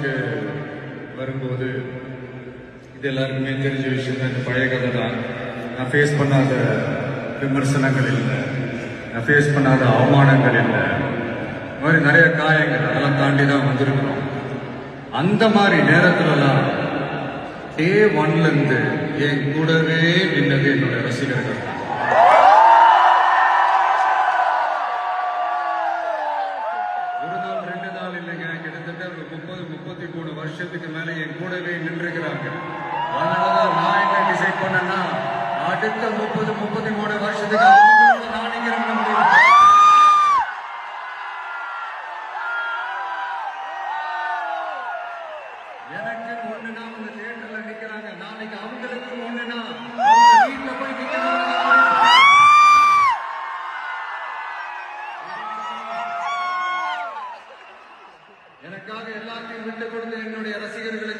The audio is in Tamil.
சினிமாவுக்கு வரும்போது இது எல்லாருக்குமே தெரிஞ்ச விஷயம் தான். இந்த பழைய கதை தான். நான் ஃபேஸ் பண்ணாத விமர்சனங்கள் இல்லை, நான் ஃபேஸ் பண்ணாத அவமானங்கள் இல்லை, இந்த மாதிரி நிறைய காயங்கள் அதெல்லாம் தாண்டி தான் வந்திருக்கிறோம். அந்த மாதிரி நேரத்துலலாம் டே ஒன்லேருந்து என் கூடவே நின்னது என்னோட ரசிகர்கள். ஒரு நாள் 2 நாள் இல்லைங்க, கிட்டத்தட்ட ஒரு 30-33 வருஷத்துக்கு மேல என் கூடவே நின்றுக்கிறாங்க. அதனாலதான் நான் என்ன டிசைட் பண்ணேன்னா, அடுத்த 30-33 வருஷத்துக்கு அவங்களோட நான் நிக்கிறேன்னு முடிவு. எனக்கு ஒண்ணுனா அவங்க தியேட்டர்ல நிக்கிறாங்க, நாளைக்கு அவங்களுக்கு ஒண்ணுனா அவங்க வீட்டுல போய் நிக்கிறாங்க. எனக்காக எல்லாத்தையும் விட்டு கொடுத்த என்னுடைய ரசிகர்களை